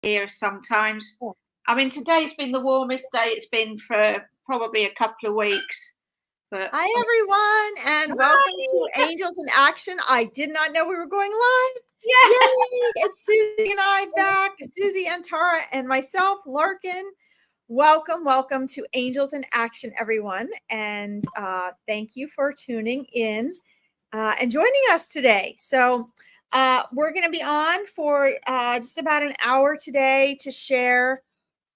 here sometimes. Oh. I mean, today's been the warmest day it's been for probably a couple of weeks. But Hi, everyone, and welcome to Angels in Action. I did not know we were going live. yeah, Yay! It's Susie and I back. Susie, Antara, and myself, Larkin. Welcome to Angels in Action, everyone. And thank you for tuning in and joining us today. So we're going to be on for just about an hour today to share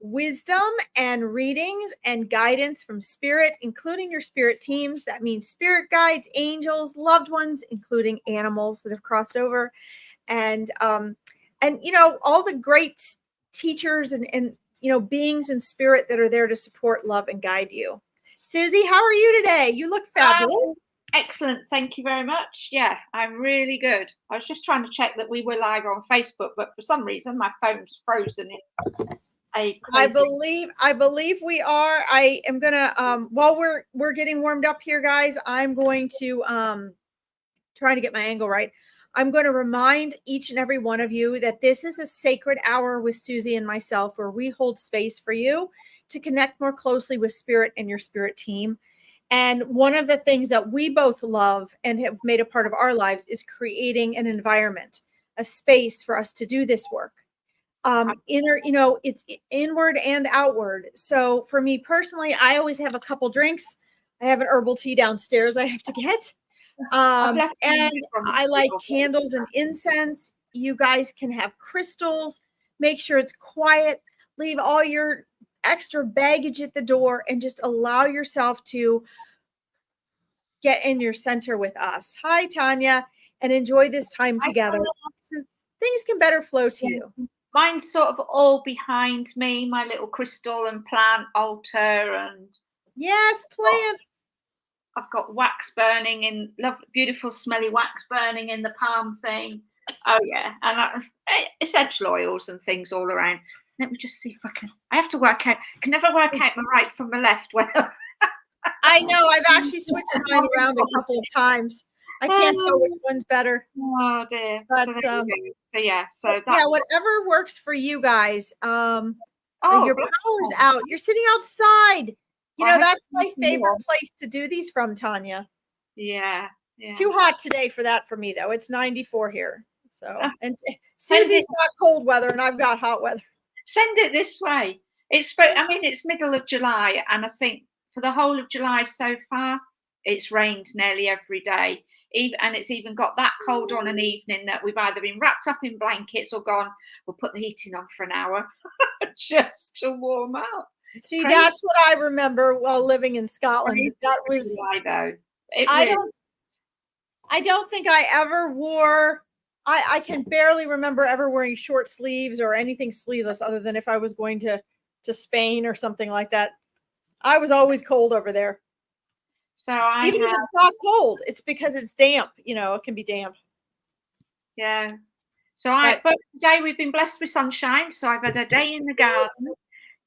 wisdom and readings and guidance from spirit, including your spirit teams. That means spirit guides, angels, loved ones, including animals that have crossed over, and you know, all the great teachers and you know, beings in spirit that are there to support, love, and guide you. Susie, how are you today? You look fabulous. Excellent. Thank you very much. Yeah, I'm really good. I was just trying to check that we were live on Facebook, but for some reason my phone's frozen in. I believe we are. I am gonna while we're getting warmed up here, guys, I'm going to trying to get my angle right. I'm going to remind each and every one of you that this is a sacred hour with Susie and myself, where we hold space for you to connect more closely with spirit and your spirit team. And one of the things that we both love and have made a part of our lives is creating an environment, a space for us to do this work. Inner, you know, it's inward and outward. So for me personally, I always have a couple drinks. I have an herbal tea downstairs I have to get. And I like candles and incense. You guys can have crystals. Make sure it's quiet. Leave all your extra baggage at the door and just allow yourself to get in your center with us. Hi, Tanya, and enjoy this time together. So things can better flow to you. Mine's sort of all behind me, my little crystal and plant altar, and yes, plants. I've got wax burning in, lovely, beautiful, smelly wax burning in the palm thing. Oh yeah, and essential oils and things all around. Let me just see if I can. I have to work out. I can never work out my right from my left. Well, I know. I've actually switched mine around a couple of times. I can't tell which one's better. Oh dear. But so yeah. So yeah, whatever works for you guys. Your power's out. You're sitting outside. You know, that's my favorite place to do these from, Tanya. Yeah. Too hot today for that for me, though. It's 94 here. So, and Susie's got cold weather and I've got hot weather. Send it this way. I mean, it's middle of July, and I think for the whole of July so far, it's rained nearly every day. And it's even got that cold on an evening that we've either been wrapped up in blankets or gone, we'll put the heating on for an hour just to warm up. See, that's what I remember while living in Scotland. That was, I don't think I ever wore, I can barely remember ever wearing short sleeves or anything sleeveless other than if I was going to Spain or something like that. I was always cold over there. So even if it's not cold, it's because it's damp. You know, it can be damp. Yeah. So but today we've been blessed with sunshine. So I've had a day in the garden,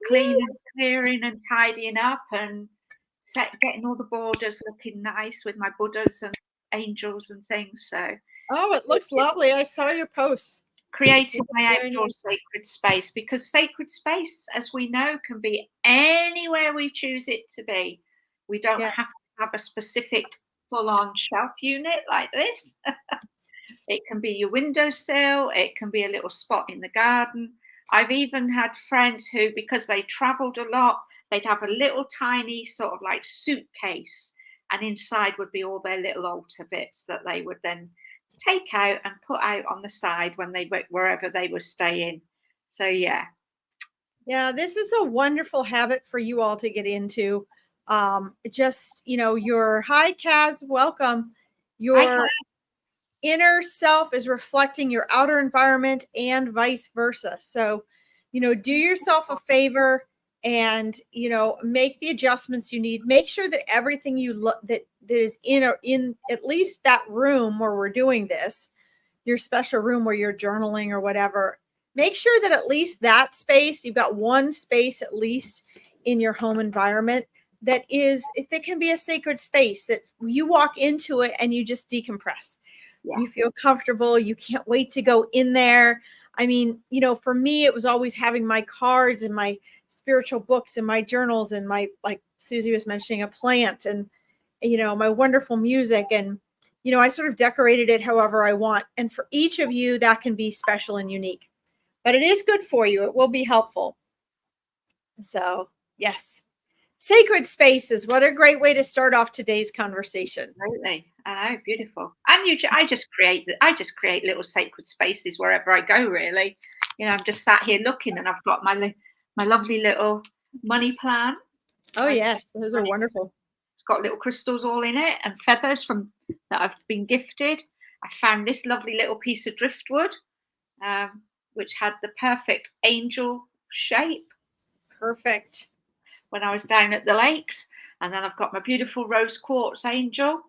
cleaning, clearing, and tidying up, and getting all the borders looking nice with my Buddhas and angels and things. So it looks lovely. I saw your posts. Creating my outdoor sacred space, because sacred space, as we know, can be anywhere we choose it to be. We don't have to have a specific full-on shelf unit like this. It can be your windowsill. It can be a little spot in the garden. I've even had friends who, because they traveled a lot, they'd have a little tiny sort of like suitcase, and inside would be all their little altar bits that they would then take out and put out on the side when they went wherever they were staying. So yeah, this is a wonderful habit for you all to get into. Just, you know, your hi Kaz, welcome. Your inner self is reflecting your outer environment and vice versa. So, you know, do yourself a favor and, you know, make the adjustments you need. Make sure that everything you look that is in at least that room where we're doing this, your special room where you're journaling or whatever, make sure that at least that space, you've got one space at least in your home environment that can be a sacred space that you walk into it and you just decompress. Yeah. You feel comfortable. You can't wait to go in there. I mean, you know, for me, it was always having my cards and my spiritual books and my journals and my, like Susie was mentioning, a plant and, you know, my wonderful music. And, you know, I sort of decorated it however I want. And for each of you, that can be special and unique, but it is good for you. It will be helpful. So, yes. Sacred spaces. What a great way to start off today's conversation. Absolutely. I know, beautiful. And I just create little sacred spaces wherever I go, really. You know, I'm just sat here looking and I've got my lovely little money plant. Oh, yes. Those are wonderful. It's got little crystals all in it and feathers that I've been gifted. I found this lovely little piece of driftwood, which had the perfect angel shape. Perfect. When I was down at the lakes. And then I've got my beautiful rose quartz angel.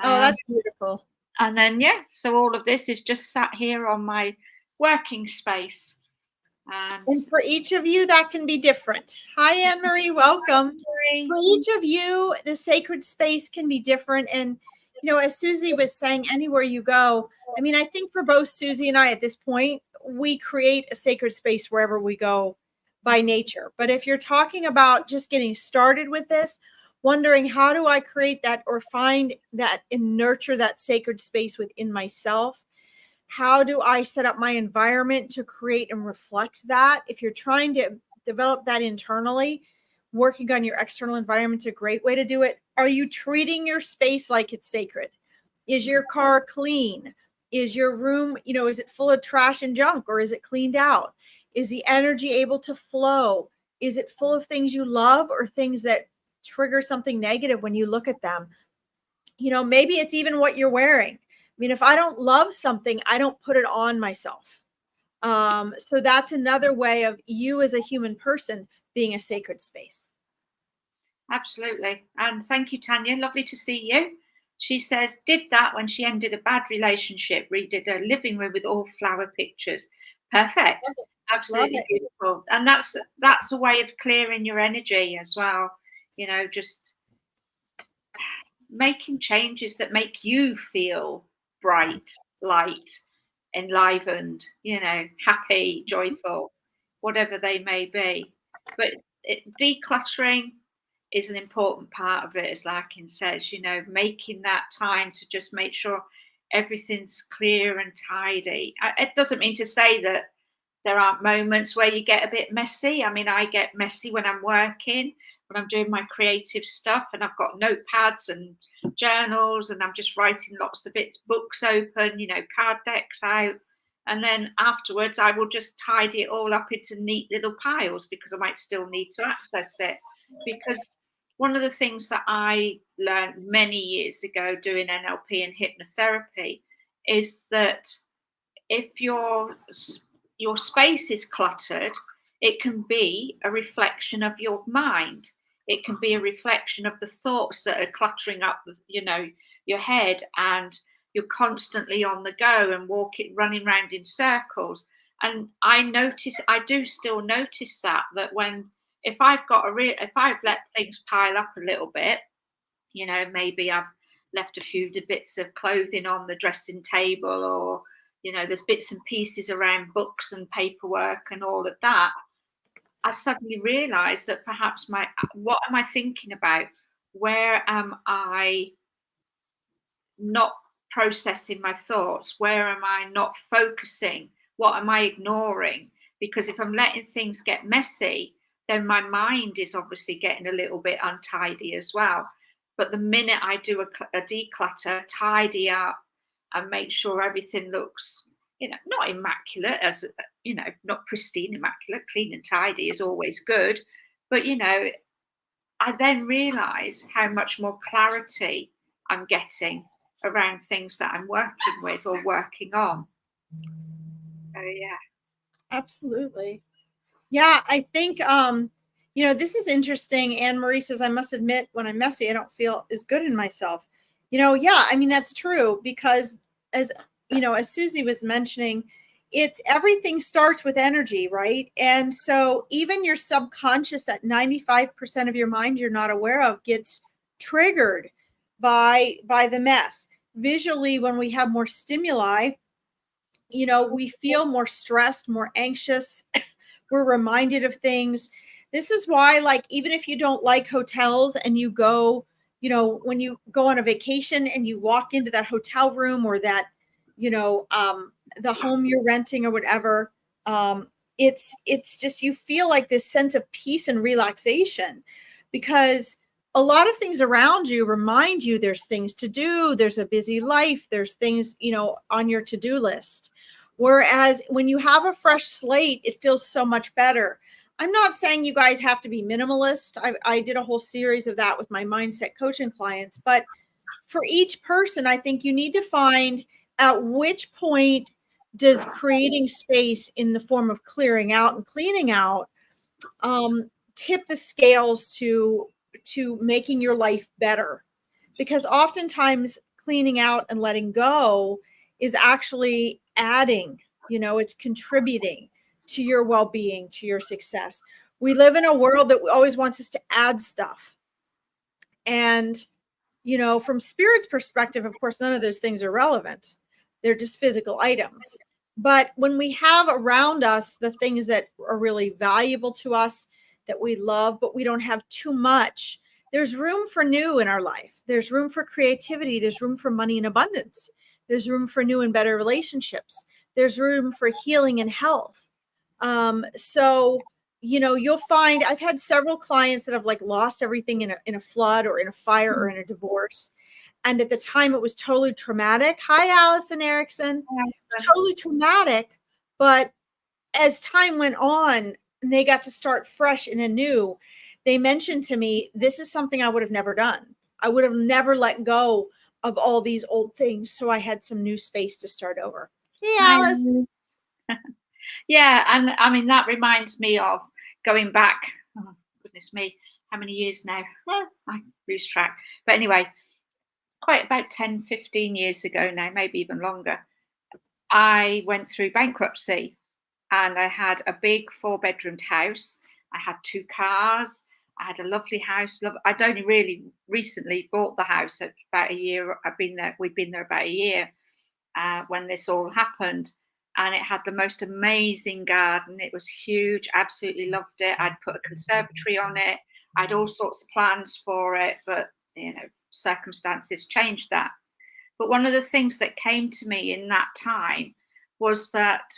Oh, that's beautiful. And then, yeah, so all of this is just sat here on my working space. And for each of you, that can be different. Hi, Anne-Marie, welcome. Hi. For each of you, the sacred space can be different. And, you know, as Susie was saying, anywhere you go, I mean, I think for both Susie and I at this point, we create a sacred space wherever we go by nature. But if you're talking about just getting started with this, wondering how do I create that or find that and nurture that sacred space within myself? How do I set up my environment to create and reflect that? If you're trying to develop that internally, working on your external environment is a great way to do it. Are you treating your space like it's sacred? Is your car clean? Is your room, you know, is it full of trash and junk or is it cleaned out? Is the energy able to flow? Is it full of things you love or things that trigger something negative when you look at them? You know, maybe it's even what you're wearing. I mean, if I don't love something, I don't put it on myself. So that's another way of you as a human person being a sacred space. Absolutely. And thank you, Tanya. Lovely to see you. She says, did that when she ended a bad relationship, redid her living room with all flower pictures. Perfect. Absolutely beautiful. And that's a way of clearing your energy as well. You know, just making changes that make you feel bright, light, enlivened, you know, happy, joyful, whatever they may be. But decluttering is an important part of it, as Larkin says, you know, making that time to just make sure everything's clear and tidy. It doesn't mean to say that there aren't moments where you get a bit messy. I mean, I get messy when I'm working, when I'm doing my creative stuff, and I've got notepads and journals, and I'm just writing lots of bits, books open, you know, card decks out. And then afterwards, I will just tidy it all up into neat little piles because I might still need to access it. Because one of the things that I learned many years ago doing NLP and hypnotherapy is that if your space is cluttered, it can be a reflection of your mind. It can be a reflection of the thoughts that are cluttering up, you know, your head, and you're constantly on the go and running around in circles. And I do still notice that if I've let things pile up a little bit, you know, maybe I've left a few bits of clothing on the dressing table, or, you know, there's bits and pieces around books and paperwork and all of that, I suddenly realized that perhaps what am I thinking about? Where am I not processing my thoughts? Where am I not focusing? What am I ignoring? Because if I'm letting things get messy, then my mind is obviously getting a little bit untidy as well. But the minute I do a declutter, tidy up, and make sure everything looks, you know, not immaculate, as, you know, not pristine, immaculate, clean and tidy is always good. But, you know, I then realize how much more clarity I'm getting around things that I'm working with or working on. So, yeah. Absolutely. Yeah, I think, you know, this is interesting. Anne-Marie says, I must admit, when I'm messy, I don't feel as good in myself. You know, yeah, I mean, that's true because as, you know, as Susie was mentioning, everything starts with energy, right? And so even your subconscious, that 95% of your mind you're not aware of, gets triggered by the mess. Visually, when we have more stimuli, we feel more stressed, more anxious. We're reminded of things. This is why, like, even if you don't like hotels and you go, when you go on a vacation and you walk into that hotel room or that, the home you're renting or whatever, it's just, you feel like this sense of peace and relaxation, because a lot of things around you remind you there's things to do. There's a busy life. There's things, on your to-do list. Whereas when you have a fresh slate, it feels so much better. I'm not saying you guys have to be minimalist. I did a whole series of that with my mindset coaching clients. But for each person, I think you need to find at which point does creating space in the form of clearing out and cleaning out tip the scales to making your life better. Because oftentimes cleaning out and letting go is actually adding, it's contributing to your well-being, to your success. We live in a world that always wants us to add stuff. And, from Spirit's perspective, of course, none of those things are relevant. They're just physical items. But when we have around us the things that are really valuable to us, that we love, but we don't have too much, there's room for new in our life. There's room for creativity. There's room for money and abundance. There's room for new and better relationships. There's room for healing and health. So, you'll find, I've had several clients that have like lost everything in a flood or in a fire or in a divorce. And at the time it was totally traumatic. Hi, Allison Erickson. It was totally traumatic. But as time went on and they got to start fresh and anew, they mentioned to me, this is something I would have never done. I would have never let go of all these old things. So I had some new space to start over. Hey, Alice. Yeah. And I mean, that reminds me of going back, oh, goodness me, how many years now? Well, I lose track. But anyway, quite about 10, 15 years ago now, maybe even longer, I went through bankruptcy and I had a big 4-bedroomed house. I had 2 cars. I had a lovely house. I'd only really recently bought the house. At about a year. We'd been there about a year when this all happened. And it had the most amazing garden. It was huge. Absolutely loved it. I'd put a conservatory on it. I had all sorts of plans for it, but circumstances changed that. But one of the things that came to me in that time was that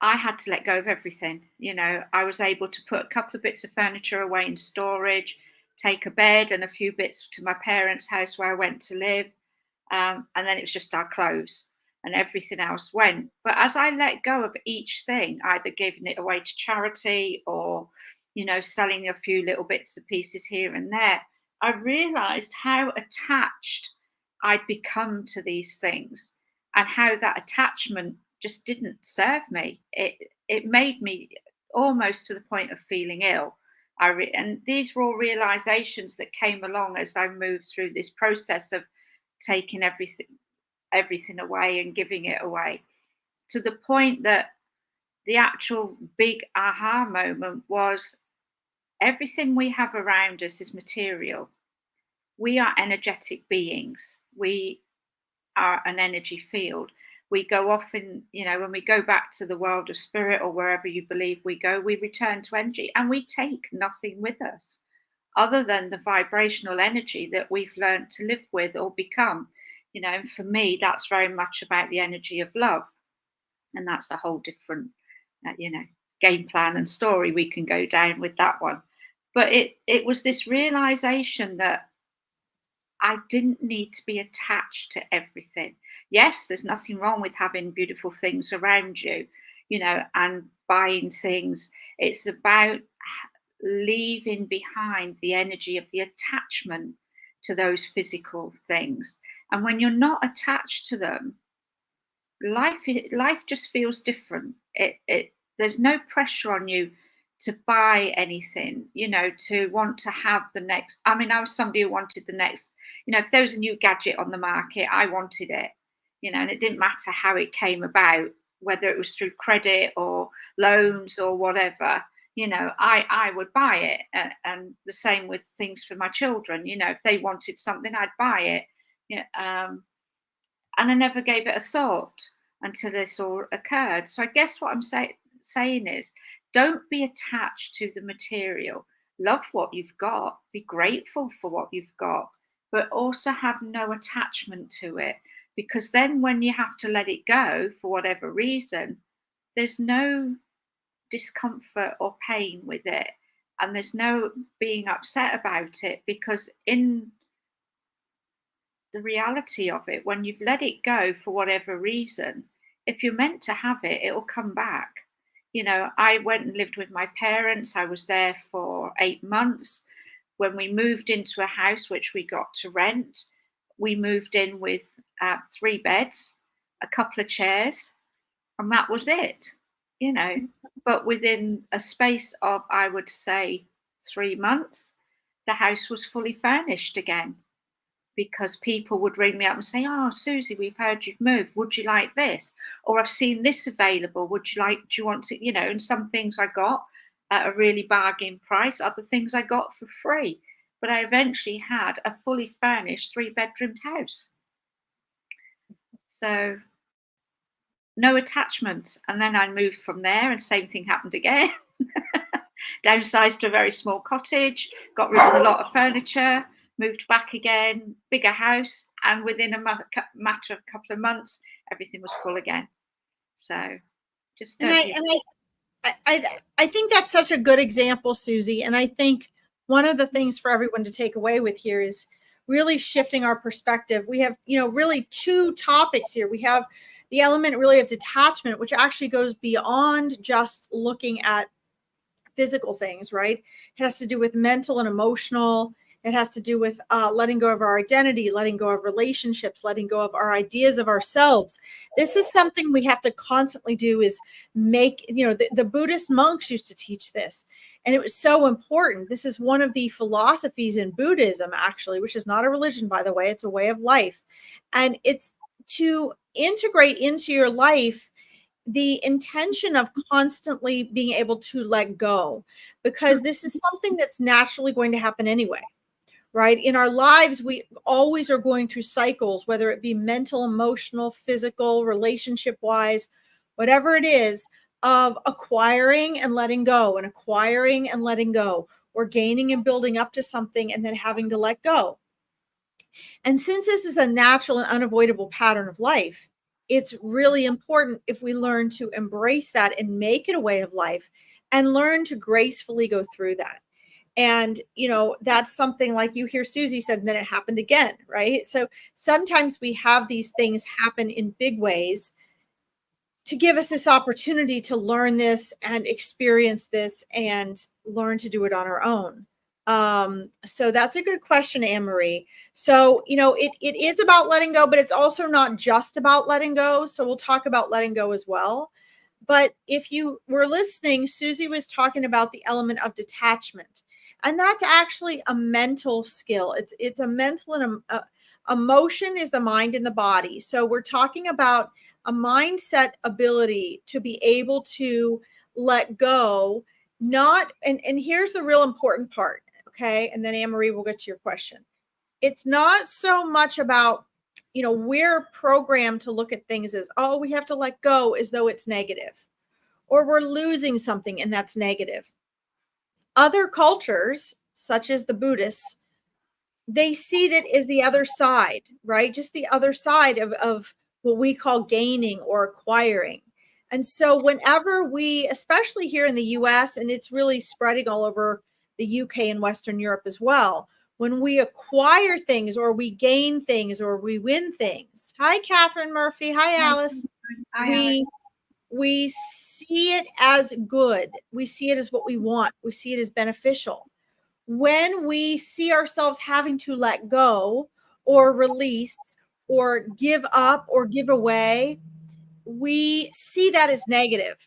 I had to let go of everything. I was able to put a couple of bits of furniture away in storage, take a bed and a few bits to my parents' house where I went to live. And then it was just our clothes and everything else went. But as I let go of each thing, either giving it away to charity or, selling a few little bits and pieces here and there, I realized how attached I'd become to these things and how that attachment just didn't serve me. It made me almost to the point of feeling ill. And these were all realizations that came along as I moved through this process of taking everything away and giving it away, to the point that the actual big aha moment was everything we have around us is material. We are energetic beings. We are an energy field. We go off when we go back to the world of spirit or wherever you believe we go, we return to energy and we take nothing with us other than the vibrational energy that we've learned to live with or become. And for me, that's very much about the energy of love. And that's a whole different, game plan and story we can go down with that one. But it was this realization that I didn't need to be attached to everything. Yes, there's nothing wrong with having beautiful things around you, and buying things. It's about leaving behind the energy of the attachment to those physical things. And when you're not attached to them, life just feels different. There's no pressure on you to buy anything, to want to have the next. I mean, I was somebody who wanted the next, if there was a new gadget on the market, I wanted it, and it didn't matter how it came about, whether it was through credit or loans or whatever, I would buy it. And the same with things for my children, if they wanted something, I'd buy it. And I never gave it a thought until this all occurred. So I guess what I'm saying is, don't be attached to the material. Love what you've got, be grateful for what you've got, but also have no attachment to it. Because then when you have to let it go for whatever reason, there's no discomfort or pain with it. And there's no being upset about it, because in the reality of it, when you've let it go for whatever reason, if you're meant to have it, it'll come back. You know, I went and lived with my parents. I was there for 8 months. When we moved into a house which we got to rent, we moved in with 3 beds, a couple of chairs, and that was it, you know. But within a space of, I would say, 3 months, the house was fully furnished again, because people would ring me up and say, "Oh, Susie, we've heard you've moved. Would you like this? Or I've seen this available. Do you want to," you know, and some things I got at a really bargain price, other things I got for free. But I eventually had a fully furnished 3-bedroomed house. So no attachment. And then I moved from there, and same thing happened again. Downsized to a very small cottage, got rid of a lot of furniture, moved back again, bigger house, and within a matter of a couple of months, everything was full again. So just don't. I think that's such a good example, Susie. And I think one of the things for everyone to take away with here is really shifting our perspective. We have, you know, really 2 topics here. We have the element really of detachment, which actually goes beyond just looking at physical things, right? It has to do with mental and emotional. It has to do with letting go of our identity, letting go of relationships, letting go of our ideas of ourselves. This is something we have to constantly do, is make, you know, the Buddhist monks used to teach this. And it was so important. This is one of the philosophies in Buddhism, actually, which is not a religion, by the way. It's a way of life. And it's to integrate into your life the intention of constantly being able to let go, because this is something that's naturally going to happen anyway, right? In our lives, we always are going through cycles, whether it be mental, emotional, physical, relationship wise, whatever it is, of acquiring and letting go, and acquiring and letting go, or gaining and building up to something and then having to let go. And since this is a natural and unavoidable pattern of life, it's really important if we learn to embrace that and make it a way of life, and learn to gracefully go through that. And, you know, that's something like you hear Susie said, and then it happened again, right? So sometimes we have these things happen in big ways to give us this opportunity to learn this and experience this and learn to do it on our own. So that's a good question, Anne-Marie. So, you know, it is about letting go, but it's also not just about letting go. So we'll talk about letting go as well. But if you were listening, Susie was talking about the element of detachment. And that's actually a mental skill. It's a mental and emotion is the mind and the body. So we're talking about a mindset ability to be able to let go. Not, and here's the real important part. Okay. And then Anne-Marie will get to your question. It's not so much about, you know, we're programmed to look at things as, oh, we have to let go, as though it's negative, or we're losing something and that's negative. Other cultures, such as the Buddhists, they see that as the other side, right? Just the other side of what we call gaining or acquiring. And so whenever we, especially here in the US, and it's really spreading all over the UK and Western Europe as well, when we acquire things or we gain things or we win things. Hi, Catherine Murphy. Hi, Alice. We see it as good. We see it as what we want. We see it as beneficial. When we see ourselves having to let go or release or give up or give away, we see that as negative.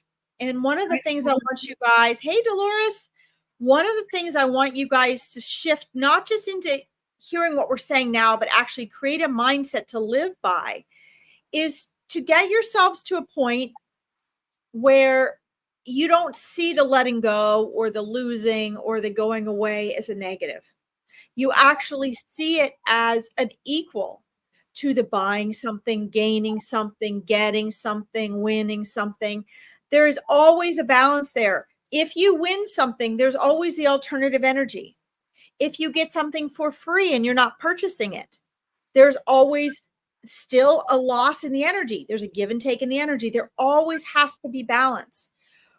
And one of the things I want you guys, hey, Dolores, one of the things I want you guys to shift, not just into hearing what we're saying now, but actually create a mindset to live by, is to get yourselves to a point where you don't see the letting go or the losing or the going away as a negative. You actually see it as an equal to the buying something, gaining something, getting something, winning something. There is always a balance there. If you win something, there's always the alternative energy. If you get something for free and you're not purchasing it, there's always still a loss in the energy. There's a give and take in the energy. There always has to be balance.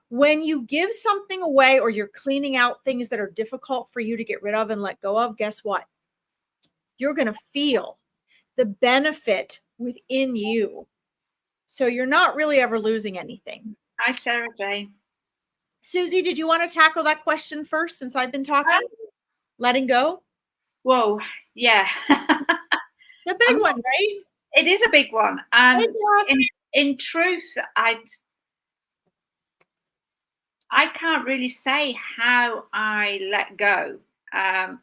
When you give something away or you're cleaning out things that are difficult for you to get rid of and let go of, guess what? You're going to feel the benefit within you. So you're not really ever losing anything. Hi, Sarah Jane. Susie, did you want to tackle that question first since I've been talking? Letting go? Whoa, yeah. It's a big one, right? It is a big one. And in truth, I can't really say how I let go.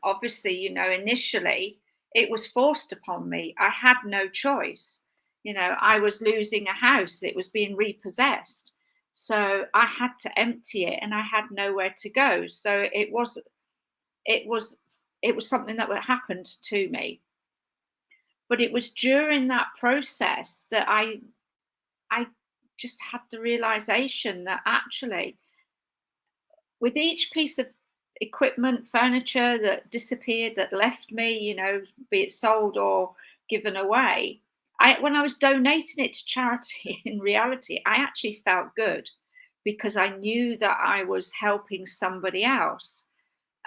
Obviously, you know, initially it was forced upon me. I had no choice. You know, I was losing a house, it was being repossessed. So I had to empty it and I had nowhere to go. So it was something that happened to me. But it was during that process that I just had the realization that actually, with each piece of equipment, furniture that disappeared, that left me, you know, be it sold or given away, when I was donating it to charity, in reality, I actually felt good because I knew that I was helping somebody else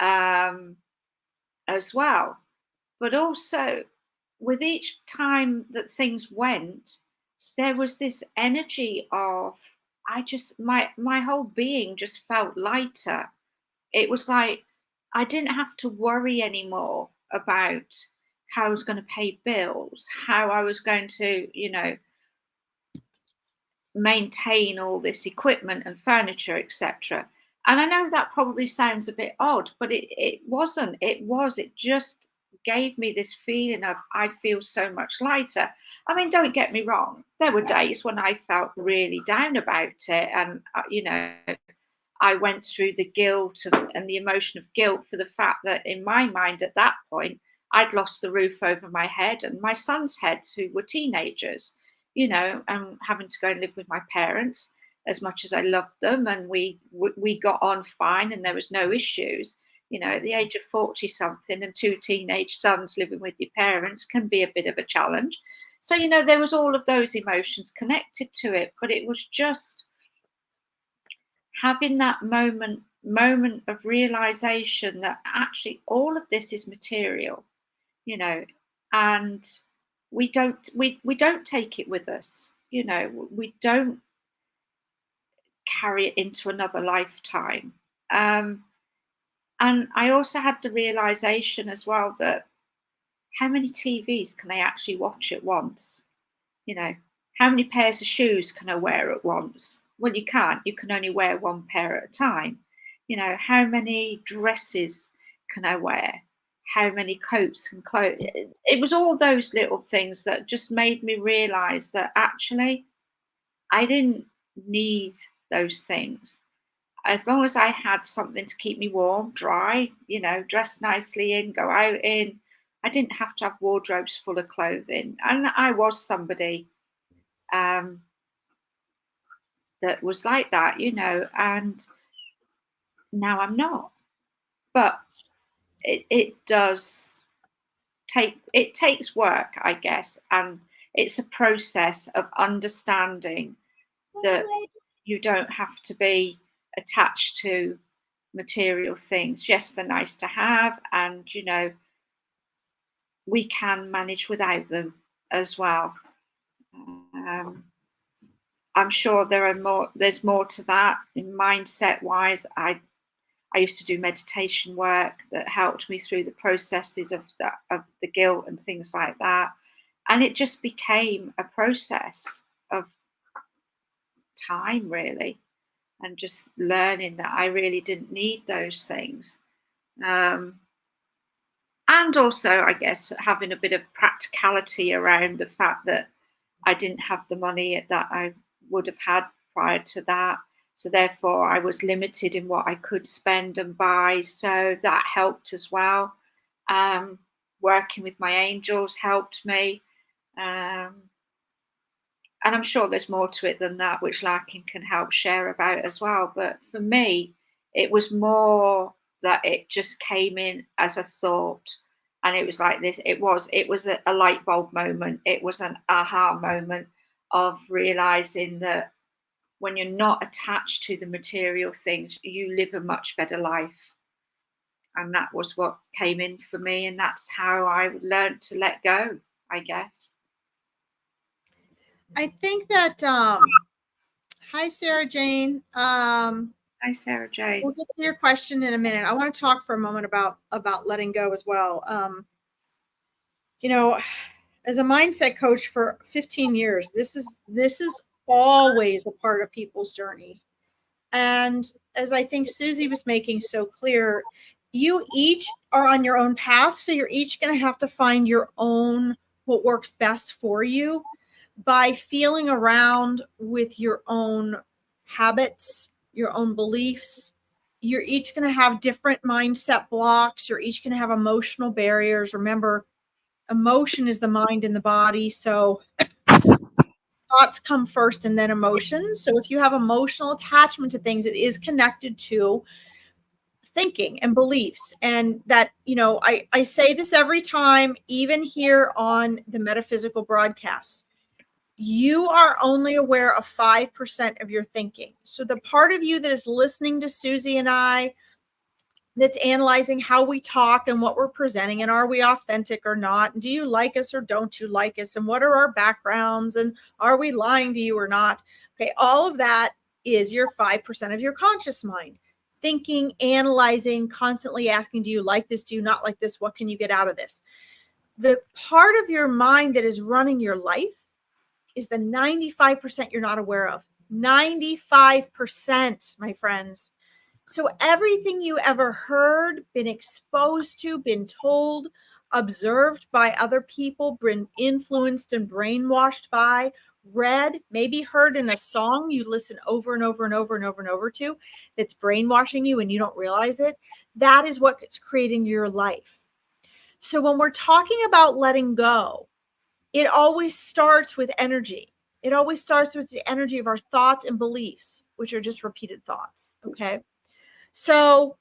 as well. But also, with each time that things went, there was this energy of my whole being just felt lighter. It was like I didn't have to worry anymore about how I was going to pay bills, how I was going to, you know, maintain all this equipment and furniture, etc. And I know that probably sounds a bit odd, but it wasn't. It just gave me this feeling of I feel so much lighter. I mean, don't get me wrong. There were days when I felt really down about it. And, you know, I went through the guilt and the emotion of guilt for the fact that in my mind at that point, I'd lost the roof over my head and my son's heads, who were teenagers, you know, and having to go and live with my parents as much as I loved them. And we got on fine and there was no issues. You know, at the age of 40 something and 2 teenage sons living with your parents can be a bit of a challenge. So, you know, there was all of those emotions connected to it, but it was just having that moment of realization that actually all of this is material, you know, and we don't take it with us, you know, we don't carry it into another lifetime. And I also had the realization as well that how many TVs can I actually watch at once? You know, how many pairs of shoes can I wear at once? Well, you can't. You can only wear one pair at a time. You know, how many dresses can I wear? How many coats and clothes? It was all those little things that just made me realize that actually I didn't need those things. As long as I had something to keep me warm, dry, you know, dress nicely in, go out in, I didn't have to have wardrobes full of clothing. And I was somebody that was like that, you know, and now I'm not. But it takes work, I guess, and it's a process of understanding that you don't have to be attached to material things. Yes, they're nice to have, and you know, we can manage without them as well. I'm sure there's more to that in mindset wise. I used to do meditation work that helped me through the processes of the guilt and things like that. And it just became a process of time, really, and just learning that I really didn't need those things. And also, I guess, having a bit of practicality around the fact that I didn't have the money that I would have had prior to that. So therefore, I was limited in what I could spend and buy. So that helped as well. Working with my angels helped me. And I'm sure there's more to it than that, which Larkin can help share about as well. But for me, it was more that it just came in as a thought. And it was like this. It was a light bulb moment. It was an aha moment of realizing that when you're not attached to the material things, you live a much better life. And that was what came in for me. And that's how I learned to let go, I guess. I think that, hi, Sarah Jane. Hi, Sarah Jane. We'll get to your question in a minute. I want to talk for a moment about letting go as well. You know, as a mindset coach for 15 years, this is always a part of people's journey. And as I think Susie was making so clear, you each are on your own path. So you're each going to have to find your own, what works best for you by feeling around with your own habits, your own beliefs. You're each going to have different mindset blocks. You're each going to have emotional barriers. Remember, emotion is the mind and the body. So thoughts come first and then emotions. So if you have emotional attachment to things, it is connected to thinking and beliefs. And that, I say this every time, even here on the metaphysical broadcasts, you are only aware of 5% of your thinking. So the part of you that is listening to Susie and I, that's analyzing how we talk and what we're presenting, and are we authentic or not? And do you like us or don't you like us? And what are our backgrounds? And are we lying to you or not? Okay, all of that is your 5% of your conscious mind. Thinking, analyzing, constantly asking, do you like this? Do you not like this? What can you get out of this? The part of your mind that is running your life is the 95% you're not aware of. 95%, my friends. So everything you ever heard, been exposed to, been told, observed by other people, been influenced and brainwashed by, read, maybe heard in a song you listen over and over and over and over and over to, that's brainwashing you and you don't realize it, that is what's creating your life. So when we're talking about letting go, it always starts with energy. It always starts with the energy of our thoughts and beliefs, which are just repeated thoughts. Okay. So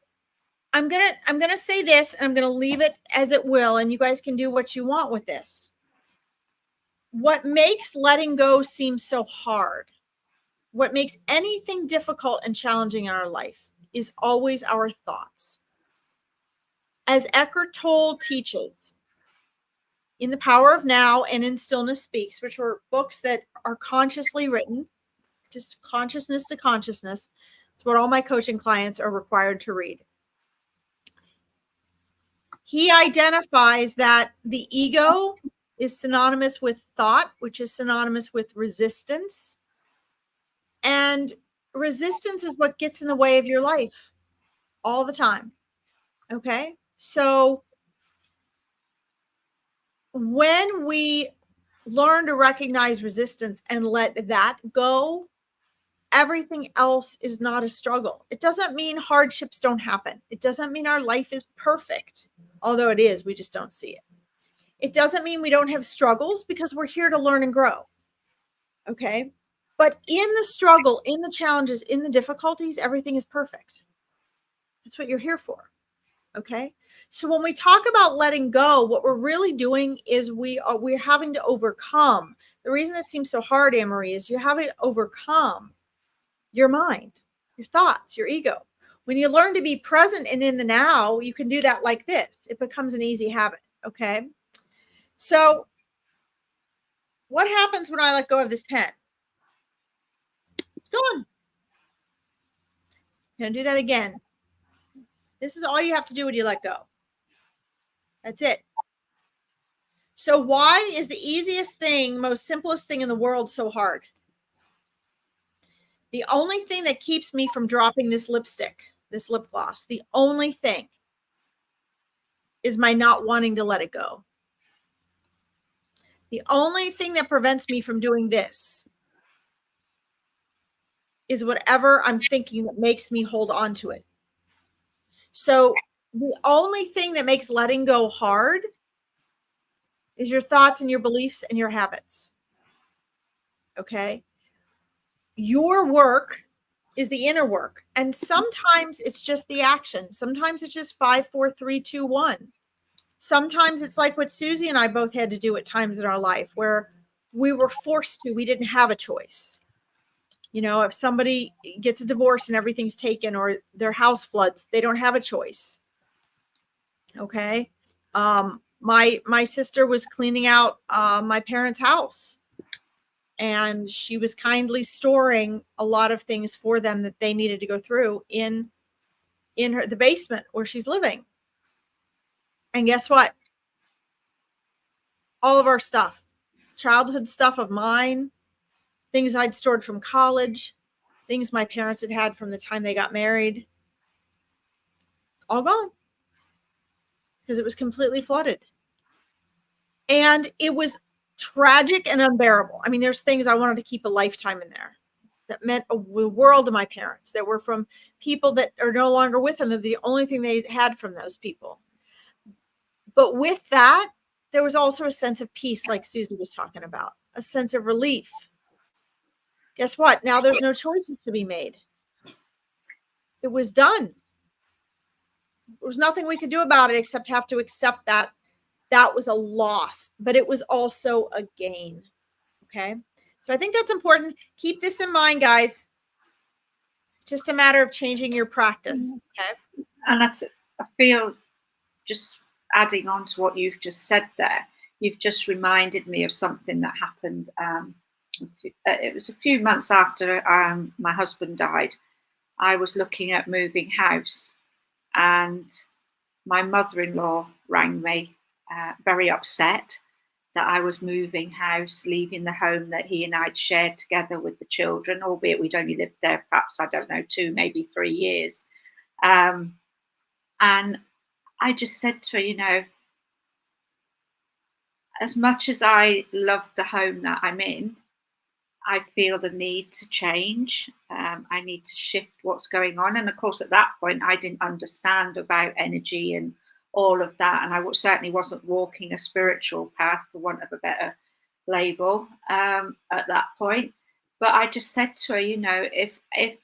I'm going to say this, and I'm going to leave it as it will, and you guys can do what you want with this. What makes letting go seem so hard, what makes anything difficult and challenging in our life, is always our thoughts. As Eckhart Tolle teaches in The Power of Now and in Stillness Speaks, which are books that are consciously written, just consciousness to consciousness. It's what all my coaching clients are required to read. He identifies that the ego is synonymous with thought, which is synonymous with resistance. And resistance is what gets in the way of your life all the time. Okay. So when we learn to recognize resistance and let that go, everything else is not a struggle. It doesn't mean hardships don't happen. It doesn't mean our life is perfect, although it is, we just don't see it. It doesn't mean we don't have struggles, because we're here to learn and grow. Okay. But in the struggle, in the challenges, in the difficulties, everything is perfect. That's what you're here for. Okay. So when we talk about letting go, what we're really doing is we're having to overcome. The reason it seems so hard, Anne-Marie, is you have to overcome your mind, your thoughts, your ego. When you learn to be present and in the now, you can do that like this. It becomes an easy habit. Okay. So what happens when I let go of this pen? It's gone. I'm going to do that again. This is all you have to do when you let go. That's it. So why is the easiest thing, most simplest thing in the world so hard? The only thing that keeps me from dropping this lipstick, this lip gloss, the only thing is my not wanting to let it go. The only thing that prevents me from doing this is whatever I'm thinking that makes me hold on to it. So the only thing that makes letting go hard is your thoughts and your beliefs and your habits. Okay. Your work is the inner work. And sometimes it's just the action. Sometimes it's just 5, 4, 3, 2, 1. Sometimes it's like what Susie and I both had to do at times in our life where we were forced to, we didn't have a choice. You know, if somebody gets a divorce and everything's taken or their house floods, they don't have a choice. Okay. My sister was cleaning out my parents' house, and she was kindly storing a lot of things for them that they needed to go through in the basement where she's living. And guess what? All of our stuff, childhood stuff of mine, things I'd stored from college, things my parents had had from the time they got married, all gone because it was completely flooded. And it was tragic and unbearable. I mean, there's things I wanted to keep a lifetime in there that meant a world to my parents, that were from people that are no longer with them. They're the only thing they had from those people. But with that, there was also a sense of peace, like Susie was talking about, a sense of relief. Guess what? Now there's no choices to be made. It was done. There was nothing we could do about it except have to accept that that was a loss, but it was also a gain. Okay. So I think that's important. Keep this in mind, guys. Just a matter of changing your practice. Okay. And that's, I feel, just adding on to what you've just said there, you've just reminded me of something that happened. It was a few months after my husband died. I was looking at moving house, and my mother-in-law rang me, very upset that I was moving house, leaving the home that he and I'd shared together with the children, albeit we'd only lived there perhaps, I don't know, 2, maybe 3 years. And I just said to her, you know, as much as I love the home that I'm in, I feel the need to change. I need to shift what's going on. And of course, at that point, I didn't understand about energy and all of that. And I certainly wasn't walking a spiritual path, for want of a better label, at that point. But I just said to her, you know, if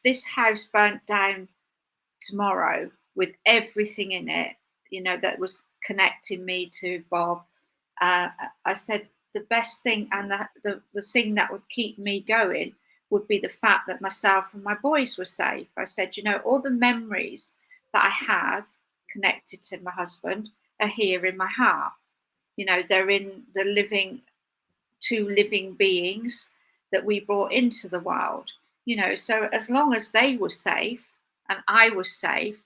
this house burnt down tomorrow with everything in it, you know, that was connecting me to Bob, I said, the best thing and the thing that would keep me going would be the fact that myself and my boys were safe. I said, you know, all the memories that I have connected to my husband are here in my heart. You know, they're in the two living beings that we brought into the world. You know, so as long as they were safe and I was safe,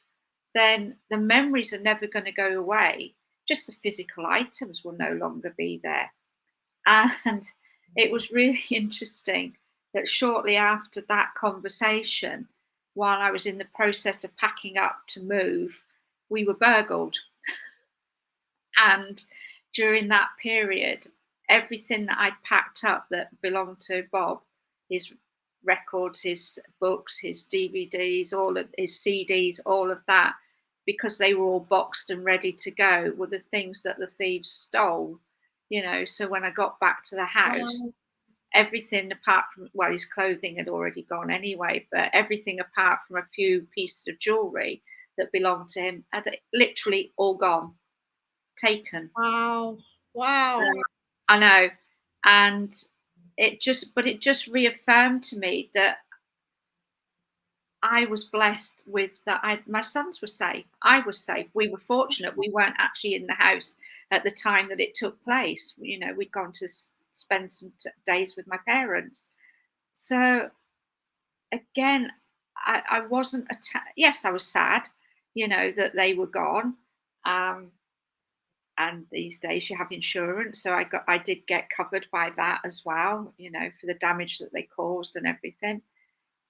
then the memories are never going to go away. Just the physical items will no longer be there. And it was really interesting that shortly after that conversation, while I was in the process of packing up to move, we were burgled. And during that period, everything that I'd packed up that belonged to Bob, his records, his books, his DVDs, all of his CDs, all of that, because they were all boxed and ready to go, were the things that the thieves stole. You know, so when I got back to the house, everything apart from, well, his clothing had already gone anyway, but everything apart from a few pieces of jewelry that belonged to him had literally all gone, taken. Wow. I know. And it just reaffirmed to me that I was blessed with that. My sons were safe. I was safe. We were fortunate. We weren't actually in the house at the time that it took place. You know, we'd gone to spend some days with my parents. So again, I wasn't yes, I was sad, you know, that they were gone. And these days you have insurance, so I did get covered by that as well, you know, for the damage that they caused and everything.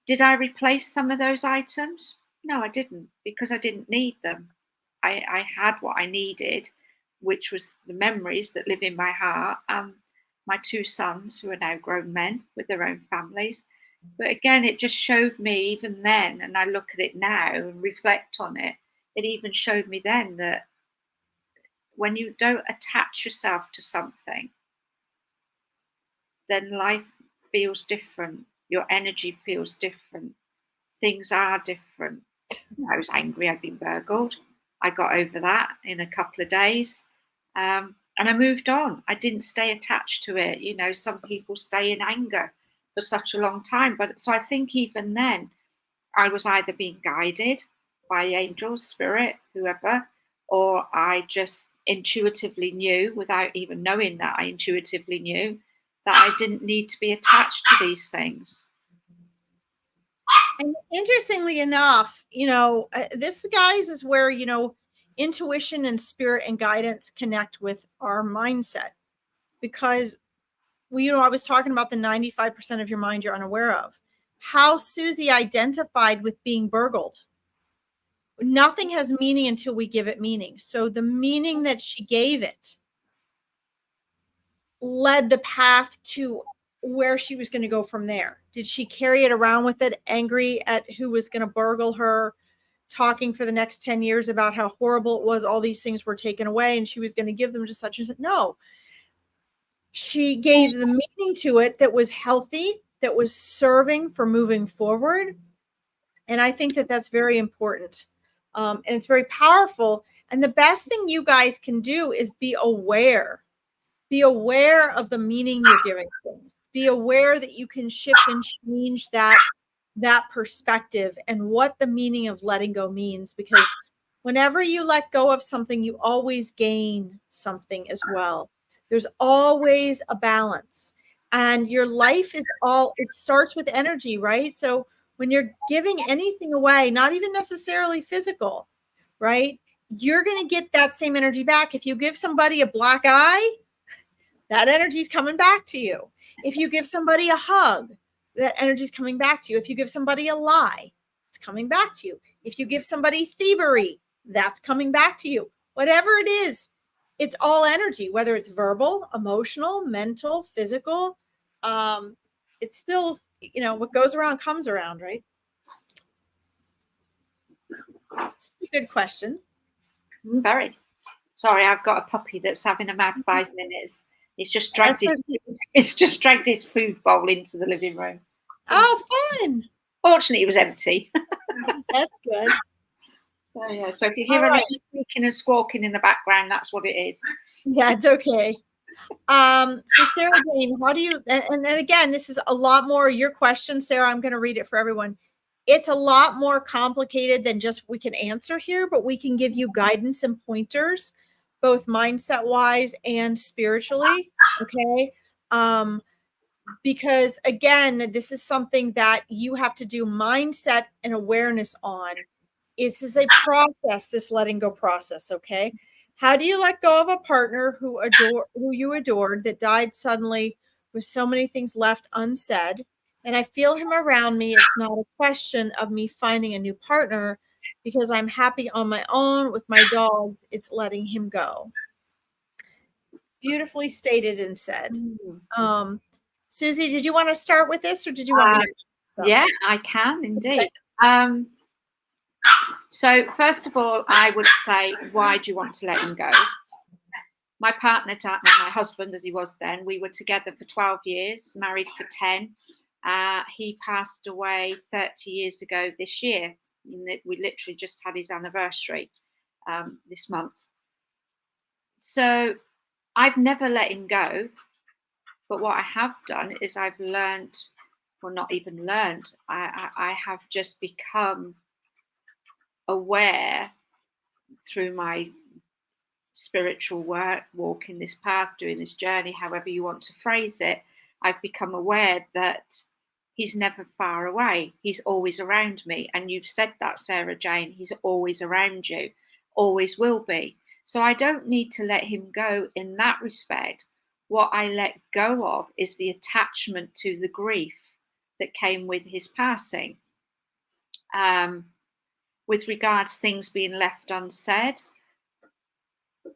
Did I replace some of those items? No, I didn't, because I didn't need them. I had what I needed, which was the memories that live in my heart, and my 2 sons who are now grown men with their own families. But again, it just showed me even then, and I look at it now and reflect on it, it even showed me then that when you don't attach yourself to something, then life feels different. Your energy feels different. Things are different. I was angry. I'd been burgled. I got over that in a couple of days. And I moved on. I didn't stay attached to it. You know, some people stay in anger for such a long time. But so I think even then, I was either being guided by angels, spirit, whoever, or I just intuitively knew, without even knowing that I intuitively knew, that I didn't need to be attached to these things. And interestingly enough, you know, this, guys, is where, you know, intuition and spirit and guidance connect with our mindset, because we, you know, I was talking about the 95% of your mind you're unaware of. How Susie identified with being burgled. Nothing has meaning until we give it meaning. So the meaning that she gave it led the path to where she was going to go from there. Did she carry it around with it, angry at who was going to burgle her, talking for the next 10 years about how horrible it was, all these things were taken away, and she was going to give them to such and such? No. She gave the meaning to it that was healthy, that was serving for moving forward. And I think that that's very important. And it's very powerful. And the best thing you guys can do is be aware. Be aware of the meaning you're giving things. Be aware that you can shift and change that perspective and what the meaning of letting go means. Because whenever you let go of something, you always gain something as well. There's always a balance. And your life is all, it starts with energy, right? So when you're giving anything away, not even necessarily physical, right? You're going to get that same energy back. If you give somebody a black eye, that energy is coming back to you. If you give somebody a hug, that energy is coming back to you. If you give somebody a lie, it's coming back to you. If you give somebody thievery, that's coming back to you. Whatever it is, it's all energy, whether it's verbal, emotional, mental, physical. It's still, you know, what goes around comes around, right? It's a good question. Very. Sorry, I've got a puppy that's having a mad 5 minutes. It's just dragged his food bowl into the living room. Oh, fun! Fortunately, it was empty. That's good. So, yeah. So if you hear any squeaking and squawking in the background, that's what it is. Yeah, it's okay. So Sarah Jane, how do you, and again, this is a lot more your question, Sarah. I'm going to read it for everyone. It's a lot more complicated than just we can answer here, but we can give you guidance and pointers, both mindset wise and spiritually. Okay. Because again, this is something that you have to do mindset and awareness on. This is a process, this letting go process. Okay. How do you let go of a partner who you adored that died suddenly with so many things left unsaid? And I feel him around me. It's not a question of me finding a new partner because I'm happy on my own with my dogs. It's letting him go. Beautifully stated and said. Susie, did you want to start with this or did you want me to? Yeah, I can indeed. Okay. So first of all, I would say, why do you want to let him go? My partner, my husband, as he was then, we were together for 12 years, married for 10. He passed away 30 years ago this year. We literally just had his anniversary this month. So I've never let him go. But what I have done is I've learned, well, not even learned, I have just become aware through my spiritual work, walking this path, doing this journey, however you want to phrase it. I've become aware that he's never far away. He's always around me. And you've said that, Sarah Jane, he's always around you, always will be. So I don't need to let him go in that respect. What I let go of is the attachment to the grief that came with his passing. With regards to things being left unsaid,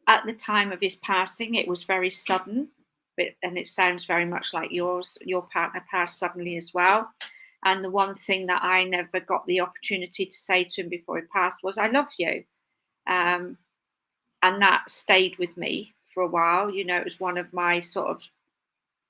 at the time of his passing, it was very sudden, and it sounds very much like yours. Your partner passed suddenly as well. And the one thing that I never got the opportunity to say to him before he passed was, I love you. And that stayed with me for a while. You know, it was one of my sort of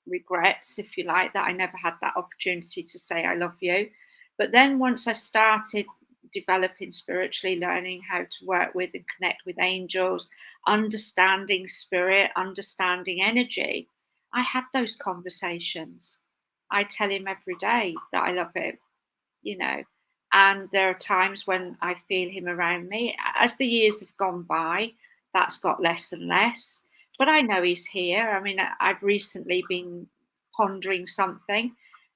regrets, if you like, that I never had that opportunity to say I love you. But then once I started developing spiritually, learning how to work with and connect with angels, understanding spirit, understanding energy, I had those conversations. I tell him every day that I love him, you know. And there are times when I feel him around me. As the years have gone by, that's got less and less. But I know he's here. I mean, I've recently been pondering something.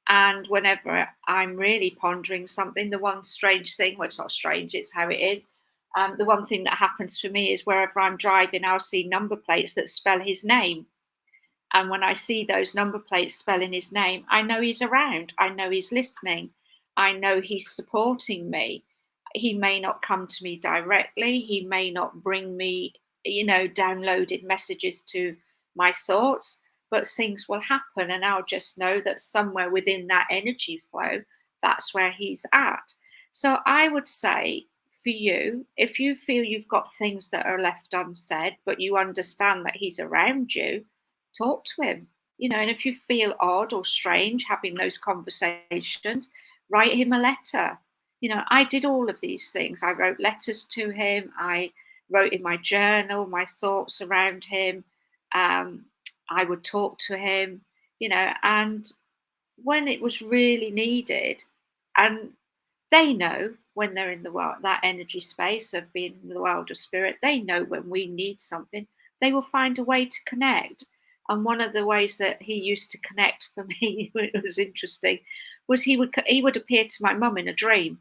And whenever I'm really pondering something, the one strange thing, well, it's not strange, it's how it is. The one thing that happens for me is wherever I'm driving, I'll see number plates that spell his name. And when I see those number plates spelling his name, I know he's around. I know he's listening. I know he's supporting me. He may not come to me directly. He may not bring me, downloaded messages to my thoughts, but things will happen. And I'll just know that somewhere within that energy flow, that's where he's at. So I would say for you, if you feel you've got things that are left unsaid, but you understand that he's around you, talk to him. And if you feel odd or strange having those conversations, write him a letter. I did all of these things. I wrote letters to him. I wrote in my journal my thoughts around him. I would talk to him, and when it was really needed, and they know when they're in the world, that energy space of being in the world of spirit, they know when we need something, they will find a way to connect. And one of the ways that he used to connect for me, it was interesting, was he would appear to my mum in a dream,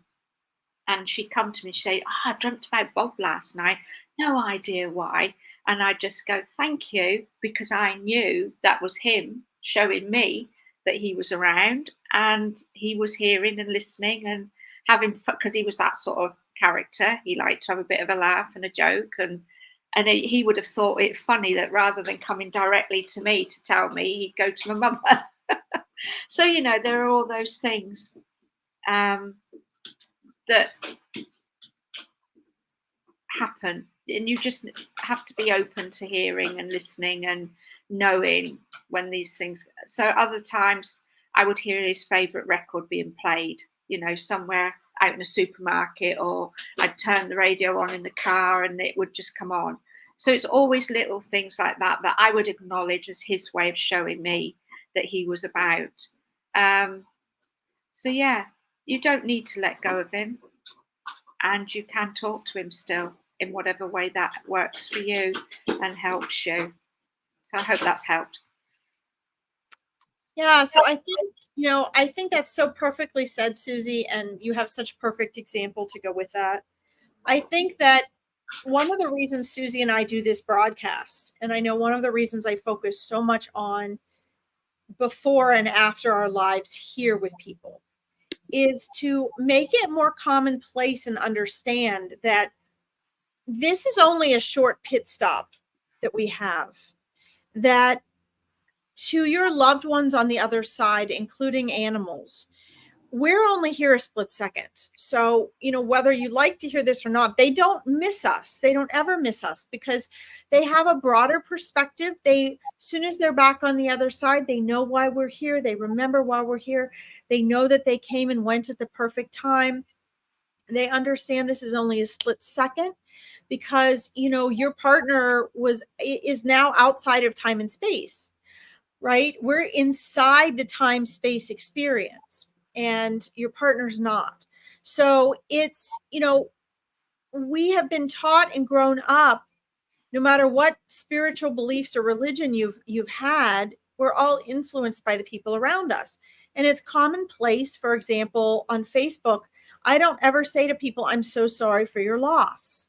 and she'd come to me and she'd say, I dreamt about Bob last night, no idea why. And I'd just go, thank you, because I knew that was him showing me that he was around and he was hearing and listening and having fun, because he was that sort of character. He liked to have a bit of a laugh and a joke, and he would have thought it funny that rather than coming directly to me to tell me, he'd go to my mother. So, there are all those things that happen, and you just have to be open to hearing and listening and knowing when these things. So other times I would hear his favorite record being played, somewhere out in a supermarket, or I'd turn the radio on in the car and it would just come on. So it's always little things like that I would acknowledge as his way of showing me that he was about. So yeah, you don't need to let go of him, and you can talk to him still in whatever way that works for you and helps you. So I hope that's helped. Yeah, so I think that's so perfectly said, Susie, and you have such perfect example to go with that. I think that one of the reasons Susie and I do this broadcast, and I know one of the reasons I focus so much on before and after our lives here with people, is to make it more commonplace and understand that this is only a short pit stop that we have, that to your loved ones on the other side, including animals, we're only here a split second. So, whether you like to hear this or not, they don't miss us. They don't ever miss us because they have a broader perspective. As soon as they're back on the other side, they know why we're here. They remember why we're here. They know that they came and went at the perfect time. They understand this is only a split second because, your partner is now outside of time and space, right? We're inside the time space experience, and your partner's not. So it's, we have been taught and grown up, no matter what spiritual beliefs or religion you've had, we're all influenced by the people around us. And it's commonplace, for example, on Facebook, I don't ever say to people, I'm so sorry for your loss.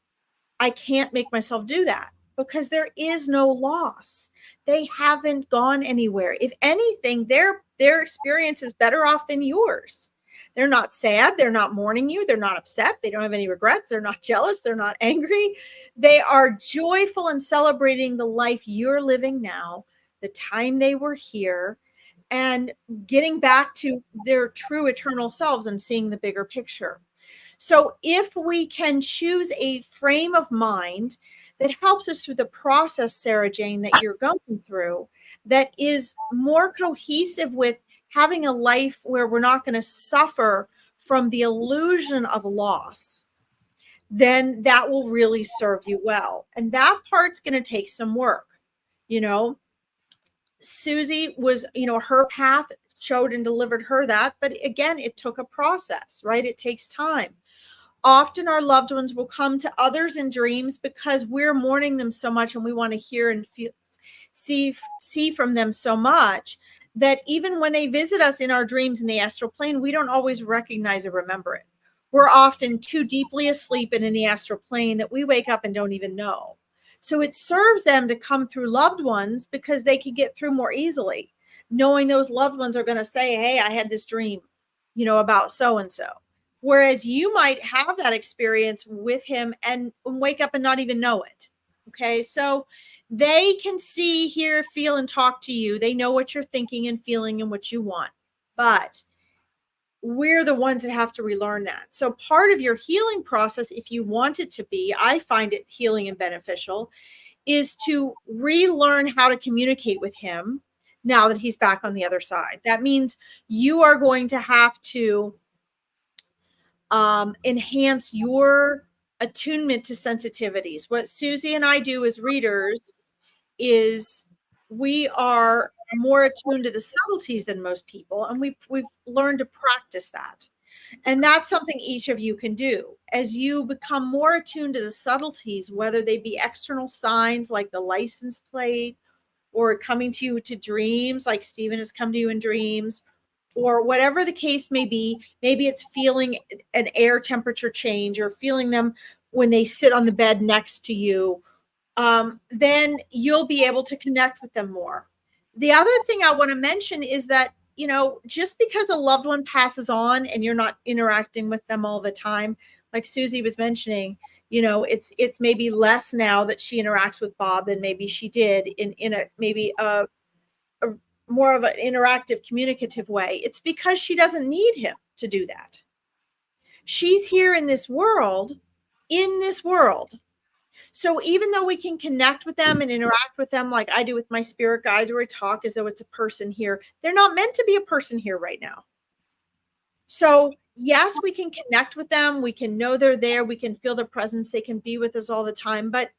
I can't make myself do that because there is no loss. They haven't gone anywhere. If anything, their experience is better off than yours. They're not sad. They're not mourning you. They're not upset. They don't have any regrets. They're not jealous. They're not angry. They are joyful and celebrating the life you're living now, the time they were here, and getting back to their true eternal selves and seeing the bigger picture. So if we can choose a frame of mind that helps us through the process, Sarah Jane, that you're going through, that is more cohesive with having a life where we're not going to suffer from the illusion of loss, then that will really serve you well. And that part's going to take some work. You know, Susie was, you know, her path showed and delivered her that. But again, it took a process, right? It takes time. Often our loved ones will come to others in dreams because we're mourning them so much and we want to hear and feel, see from them so much that even when they visit us in our dreams in the astral plane, we don't always recognize or remember it. We're often too deeply asleep and in the astral plane that we wake up and don't even know. So it serves them to come through loved ones because they can get through more easily, knowing those loved ones are going to say, hey, I had this dream, you know, about so-and-so. Whereas you might have that experience with him and wake up and not even know it. Okay. So they can see, hear, feel, and talk to you. They know what you're thinking and feeling and what you want. But we're the ones that have to relearn that. So part of your healing process, if you want it to be, I find it healing and beneficial, is to relearn how to communicate with him now that he's back on the other side. That means you are going to have to enhance your attunement to sensitivities. What Susie and I do as readers is we are more attuned to the subtleties than most people, and we've learned to practice that. And that's something each of you can do. As you become more attuned to the subtleties, whether they be external signs like the license plate, or coming to you to dreams like Stephen has come to you in dreams, or whatever the case may be. Maybe it's feeling an air temperature change or feeling them when they sit on the bed next to you. Then you'll be able to connect with them more. The other thing I want to mention is that, you know, just because a loved one passes on and you're not interacting with them all the time, like Susie was mentioning, you know, it's maybe less now that she interacts with Bob than maybe she did in a maybe a more of an interactive, communicative way. It's because she doesn't need him to do that. She's here in this world. So even though we can connect with them and interact with them like I do with my spirit guides, where I talk as though it's a person here, they're not meant to be a person here right now. So yes, we can connect with them. We can know they're there. We can feel their presence. They can be with us all the time. But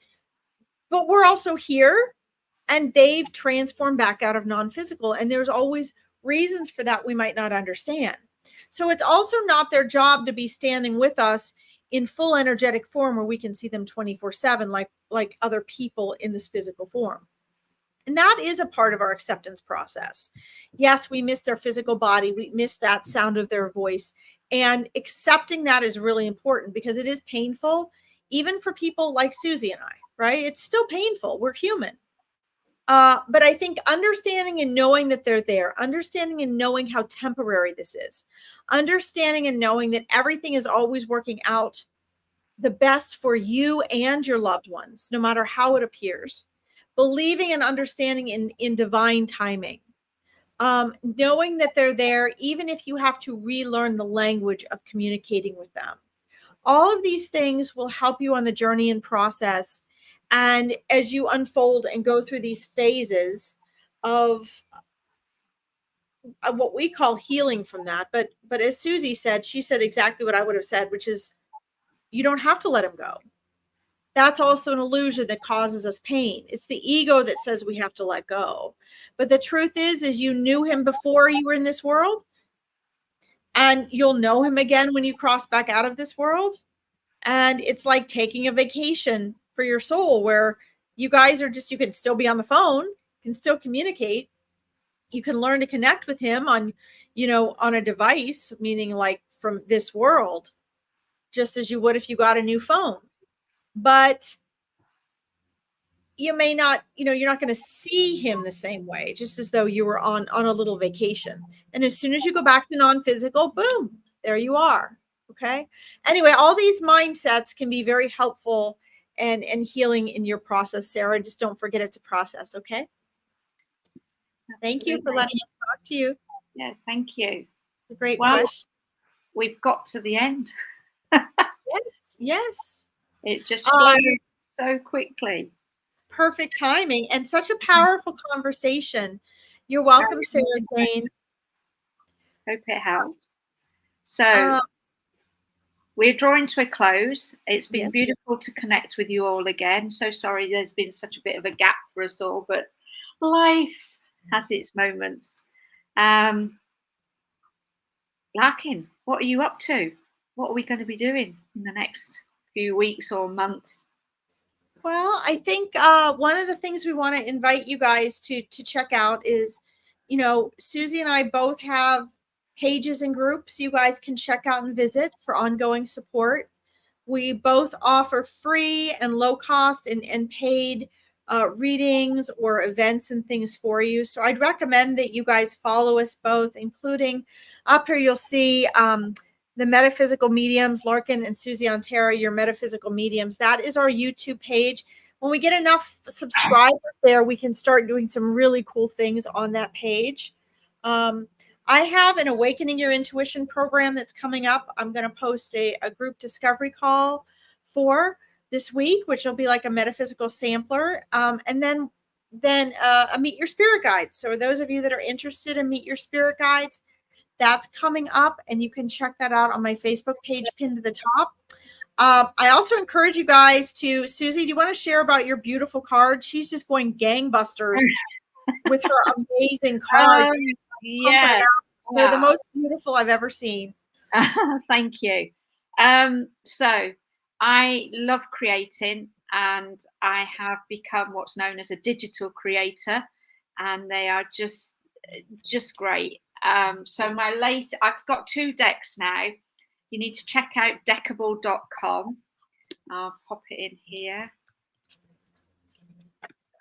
we're also here, and they've transformed back out of non-physical. And there's always reasons for that we might not understand. So it's also not their job to be standing with us in full energetic form where we can see them 24/7 like other people in this physical form. And that is a part of our acceptance process. Yes, we miss their physical body. We miss that sound of their voice. And accepting that is really important because it is painful, even for people like Susie and I, right? It's still painful. We're human. But I think understanding and knowing that they're there, understanding and knowing how temporary this is, understanding and knowing that everything is always working out the best for you and your loved ones, no matter how it appears, believing and understanding in divine timing, knowing that they're there, even if you have to relearn the language of communicating with them. All of these things will help you on the journey and process. And as you unfold and go through these phases of what we call healing from that. But as Susie said, she said exactly what I would have said, which is you don't have to let him go. That's also an illusion that causes us pain. It's the ego that says we have to let go. But the truth is you knew him before you were in this world, and you'll know him again when you cross back out of this world. And it's like taking a vacation for your soul where you guys are just, you can still be on the phone, you can still communicate. You can learn to connect with him on, you know, on a device, meaning like from this world, just as you would if you got a new phone. But you may not, you know, you're not going to see him the same way, just as though you were on a little vacation. And as soon as you go back to non-physical, boom, there you are. Okay. Anyway, all these mindsets can be very helpful and healing in your process, Sarah. Just don't forget it's a process. Okay. Thank you for letting us talk to you. Yeah, thank you. A great question. We've got to the end. Yes, yes. It just flows so quickly. Perfect timing and such a powerful conversation. You're welcome, Sarah Jane. Hope it helps. So we're drawing to a close. It's been beautiful to connect with you all again. So sorry there's been such a bit of a gap for us all, but life has its moments. Larkin, what are you up to? What are we going to be doing in the next few weeks or months? Well, I think one of the things we want to invite you guys to check out is, Susie and I both have pages and groups you guys can check out and visit for ongoing support. We both offer free and low cost and paid readings or events and things for you. So I'd recommend that you guys follow us both, including up here you'll see the metaphysical mediums, Larkin and Susie Antara, your metaphysical mediums. That is our YouTube page. When we get enough subscribers there, we can start doing some really cool things on that page. I have an Awakening Your Intuition program that's coming up. I'm going to post a group discovery call for this week, which will be like a metaphysical sampler. And then a Meet Your Spirit Guide. So those of you that are interested in Meet Your Spirit Guides, that's coming up, and you can check that out on my Facebook page pinned to the top. I also encourage you guys to, Susie, do you want to share about your beautiful card? She's just going gangbusters with her amazing cards. Yeah. They're the most beautiful I've ever seen. Thank you. So I love creating, and I have become what's known as a digital creator, and they are just great. So I've got 2 decks now. You need to check out deckable.com. I'll pop it in here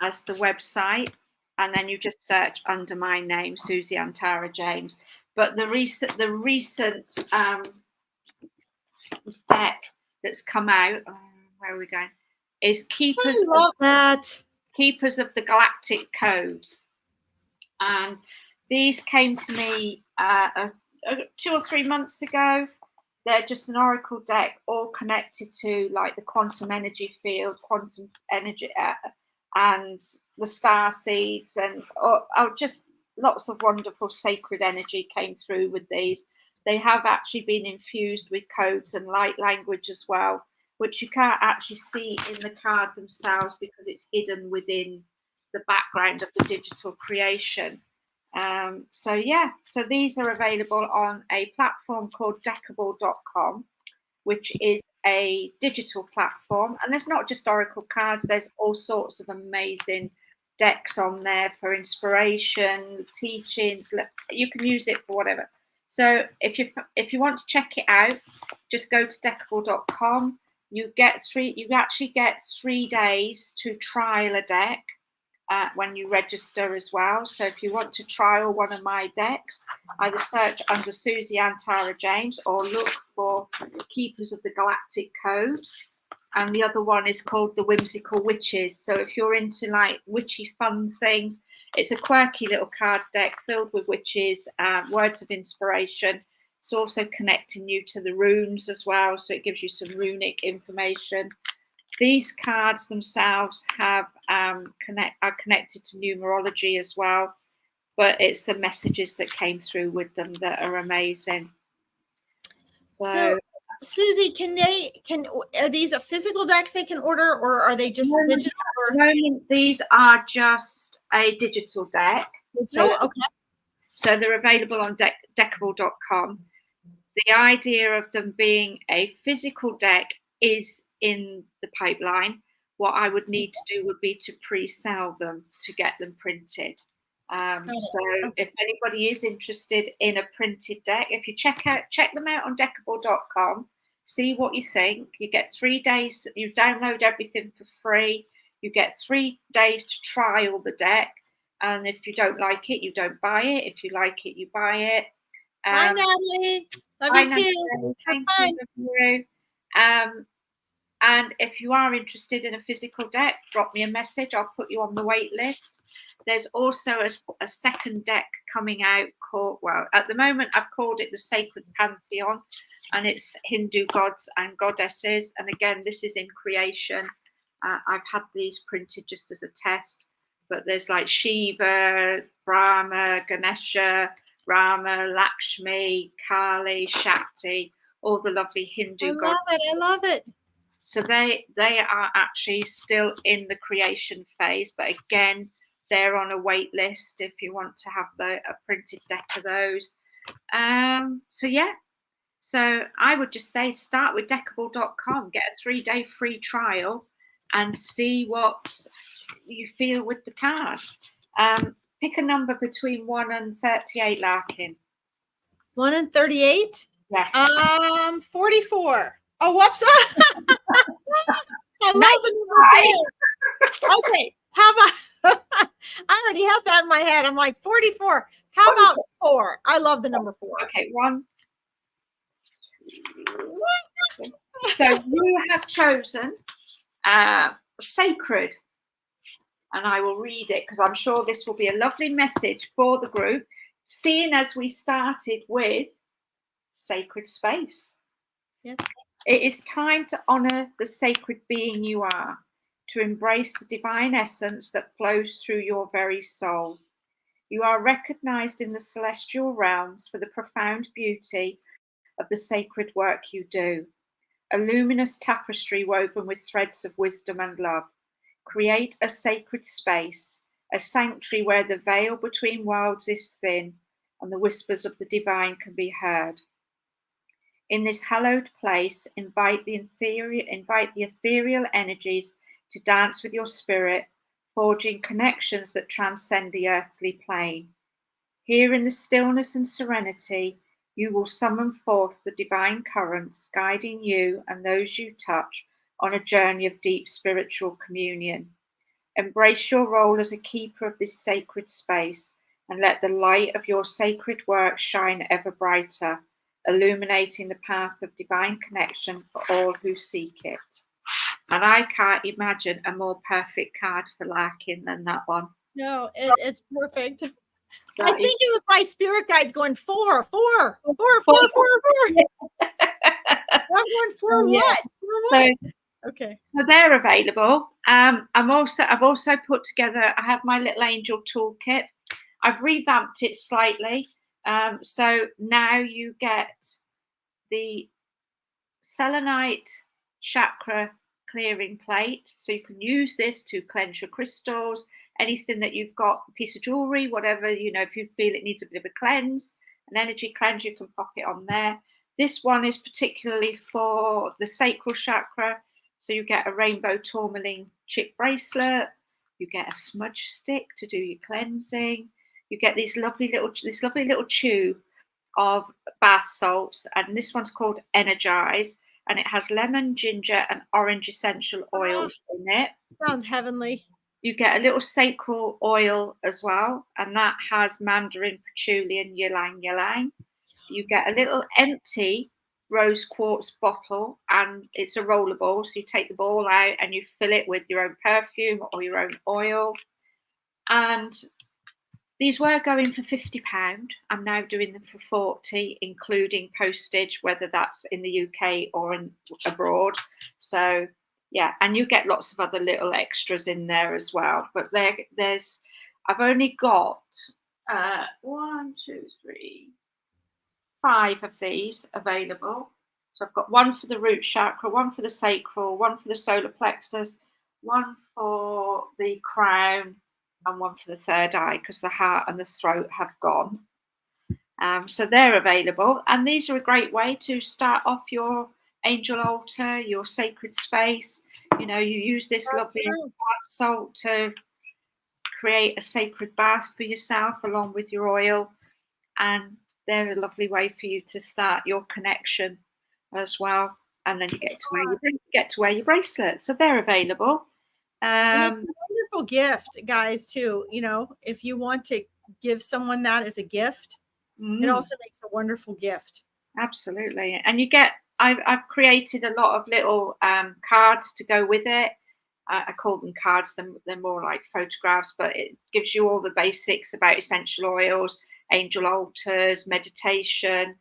as the website, and then you just search under my name, Susie Antara James. But the recent deck that's come out, where are we going? Is Keepers. I love that. Keepers of the Galactic Codes, and these came to me 2 or 3 months ago. They're just an oracle deck, all connected to like the quantum energy field, quantum energy, and the star seeds, and just lots of wonderful sacred energy came through with these. They have actually been infused with codes and light language as well, which you can't actually see in the card themselves because it's hidden within the background of the digital creation. So these are available on a platform called deckable.com, which is a digital platform. And there's not just oracle cards, there's all sorts of amazing decks on there for inspiration, teachings. You can use it for whatever. So if you want to check it out, just go to deckable.com. You actually get 3 days to trial a deck when you register as well. So if you want to trial one of my decks, either search under Susie Antara James or look for Keepers of the Galactic Codes. And the other one is called The Whimsical Witches. So if you're into like witchy fun things, it's a quirky little card deck filled with witches, words of inspiration. It's also connecting you to the runes as well, so it gives you some runic information. These cards themselves have are connected to numerology as well, but it's the messages that came through with them that are amazing. So Susie, are these a physical decks they can order, or are they just digital? These are just a digital deck. Okay. So they're available on deckable.com. The idea of them being a physical deck is in the pipeline. What I would need to do would be to pre-sell them to get them printed. If anybody is interested in a printed deck, if you check them out on deckable.com, see what you think. You get 3 days, you download everything for free. You get 3 days to trial the deck. And if you don't like it, you don't buy it. If you like it, you buy it. Bye, Natalie. Love you too. Thank you. And if you are interested in a physical deck, drop me a message. I'll put you on the wait list. There's also a second deck coming out called, well, at the moment I've called it the Sacred Pantheon, and it's Hindu gods and goddesses. And again, this is in creation. I've had these printed just as a test, but there's like Shiva, Brahma, Ganesha, Rama, Lakshmi, Kali, Shakti, all the lovely Hindu gods. I love it. So they are actually still in the creation phase, but again, they're on a wait list if you want to have a printed deck of those. So yeah, so I would just say start with deckable.com, get a 3-day free trial and see what you feel with the cards. Pick a number between 1 and 38, Larkin. 1 and 38? Yes. 44. Oh, whoops. I love the number 4. Okay, how about I already had that in my head. I'm like 44. How about 4? I love the number 4. Okay, 1. So you have chosen sacred, and I will read it because I'm sure this will be a lovely message for the group, seeing as we started with sacred space. Yes. It is time to honor the sacred being you are, to embrace the divine essence that flows through your very soul. You are recognized in the celestial realms for the profound beauty of the sacred work you do, a luminous tapestry woven with threads of wisdom and love. Create a sacred space, a sanctuary where the veil between worlds is thin and the whispers of the divine can be heard. In this hallowed place, invite the ethereal energies to dance with your spirit, forging connections that transcend the earthly plane. Here in the stillness and serenity, you will summon forth the divine currents, guiding you and those you touch on a journey of deep spiritual communion. Embrace your role as a keeper of this sacred space and let the light of your sacred work shine ever brighter, illuminating the path of divine connection for all who seek it. And I can't imagine a more perfect card for Larkin than that one. No, it's perfect. I think it was my spirit guides going 4, 4, 4, 4, 4, 4. I'm going 4 what? Okay. So they're available. I've also put together, I have my little angel toolkit. I've revamped it slightly. So now you get the selenite chakra clearing plate. So you can use this to cleanse your crystals, anything that you've got, a piece of jewelry, whatever, if you feel it needs a bit of a cleanse, an energy cleanse, you can pop it on there. This one is particularly for the sacral chakra. So you get a rainbow tourmaline chip bracelet, you get a smudge stick to do your cleansing, you get this lovely little tube of bath salts, and this one's called Energize, and it has lemon, ginger, and orange essential oils in it. Sounds heavenly. You get a little sacral oil as well, and that has mandarin, patchouli, and ylang ylang. You get a little empty rose quartz bottle, and it's a roller ball, so you take the ball out and you fill it with your own perfume or your own oil. And these were going for £50. I'm now doing them for 40, including postage, whether that's in the UK or abroad. So yeah, and you get lots of other little extras in there as well. But I've only got 5 of these available. So I've got one for the root chakra, one for the sacral, one for the solar plexus, one for the crown, and one for the third eye, because the heart and the throat have gone. So they're available, and these are a great way to start off your angel altar, your sacred space. You use this lovely bath salt to create a sacred bath for yourself along with your oil, and they're a lovely way for you to start your connection as well. And then you get to wear your bracelet. So they're available. And it's a wonderful gift, guys, too. If you want to give someone that as a gift, it also makes a wonderful gift. Absolutely. And I've created a lot of little cards to go with it. I call them cards. They're more like photographs, but it gives you all the basics about essential oils, angel altars, meditation,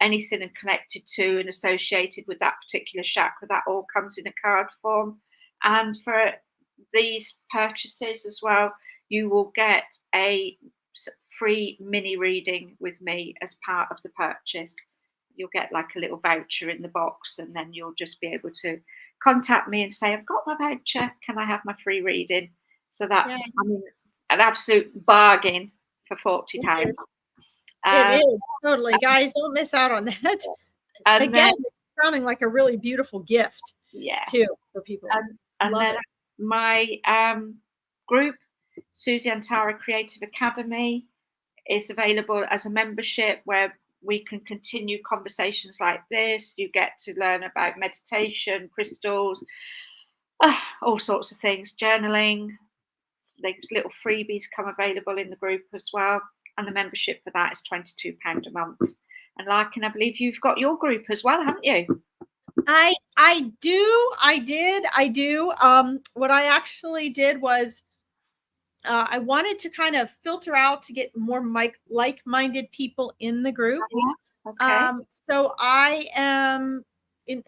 anything connected to and associated with that particular chakra, that all comes in a card form. And for these purchases as well, you will get a free mini reading with me as part of the purchase. You'll get like a little voucher in the box, and then you'll just be able to contact me and say, I've got my voucher, can I have my free reading? So that's an absolute bargain for £40. It is totally, guys, don't miss out on that. And again, it's sounding like a really beautiful gift too for people. And then my group, Susie Antara Creative Academy, is available as a membership where we can continue conversations like this. You get to learn about meditation, crystals, all sorts of things, journaling. There's little freebies come available in the group as well. And the membership for that is £22 a month. And Larkin, I believe you've got your group as well, haven't you? I do. What I actually did was I wanted to kind of filter out to get more like-minded people in the group. Okay. So I am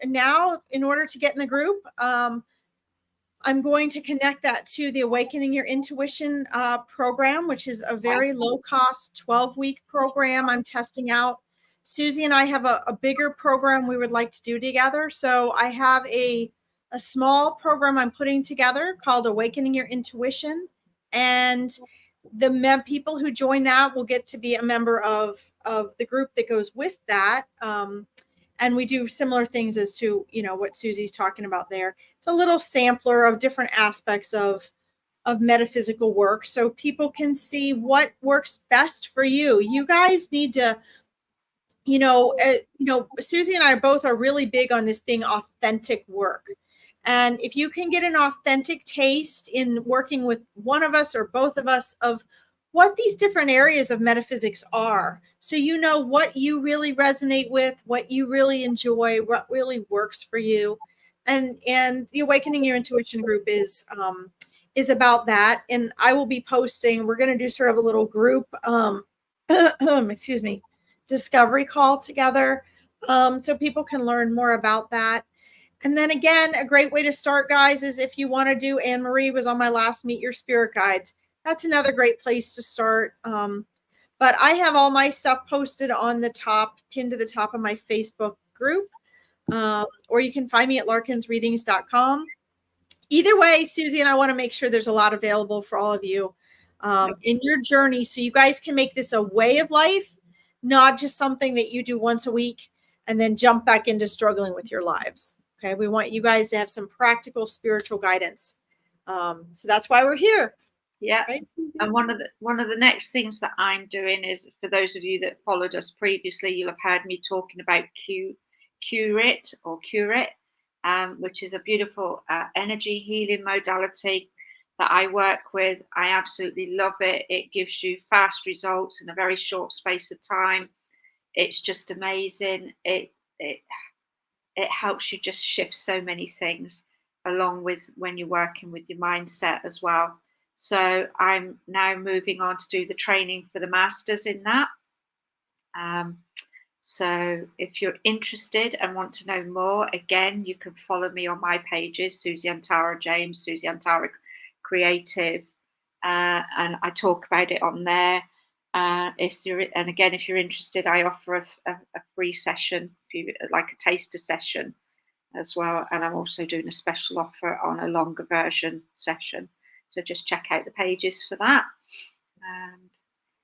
now, in order to get in the group, I'm going to connect that to the Awakening Your Intuition program, which is a very low-cost 12-week program I'm testing out. Susie and I have a bigger program we would like to do together. So I have a small program I'm putting together called Awakening Your Intuition. And the people who join that will get to be a member of the group that goes with that. And we do similar things as to, what Susie's talking about there. It's a little sampler of different aspects of metaphysical work, so people can see what works best for you. You guys need to, Susie and I both are really big on this being authentic work. And if you can get an authentic taste in working with one of us or both of us of what these different areas of metaphysics are, so you know what you really resonate with, what you really enjoy, what really works for you. And the Awakening Your Intuition group is about that. And I will be posting, we're going to do sort of a little group, discovery call together, so people can learn more about that. And then again, a great way to start, guys, is if you want to do, Anne Marie was on my last Meet Your Spirit Guides. That's another great place to start. But I have all my stuff posted on the top, pinned to the top of my Facebook group. Or you can find me at larkinsreadings.com. Either way, Susie and I want to make sure there's a lot available for all of you in your journey, so you guys can make this a way of life, not just something that you do once a week and then jump back into struggling with your lives. Okay, we want you guys to have some practical spiritual guidance. So that's why we're here. Yeah, right? And one of the next things that I'm doing is, for those of you that followed us previously, you'll have heard me talking about Curate, which is a beautiful energy healing modality that I work with. I absolutely love it. It gives you fast results in a very short space of time. It's just amazing. It helps you just shift so many things, along with when you're working with your mindset as well. So I'm now moving on to do the training for the masters in that. So if you're interested and want to know more, again, you can follow me on my pages, Susie Antara James, Susie Antara Creative, and I talk about it on there. If you're interested, I offer a free session, like a taster session as well. And I'm also doing a special offer on a longer version session. So just check out the pages for that. And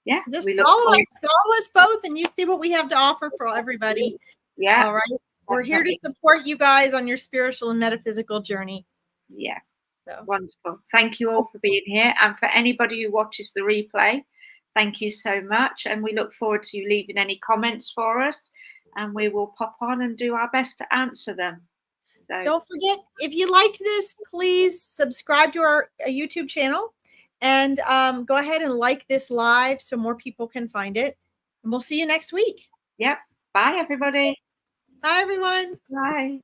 yeah, just follow us both, and you see what we have to offer for everybody. Yeah. All right. We're here to support you guys on your spiritual and metaphysical journey. Yeah. So wonderful. Thank you all for being here. And for anybody who watches the replay, thank you so much. And we look forward to you leaving any comments for us, and we will pop on and do our best to answer them. So don't forget, if you liked this, please subscribe to our YouTube channel, and go ahead and like this live so more people can find it. And we'll see you next week. Yep. Bye, everybody. Bye, everyone. Bye.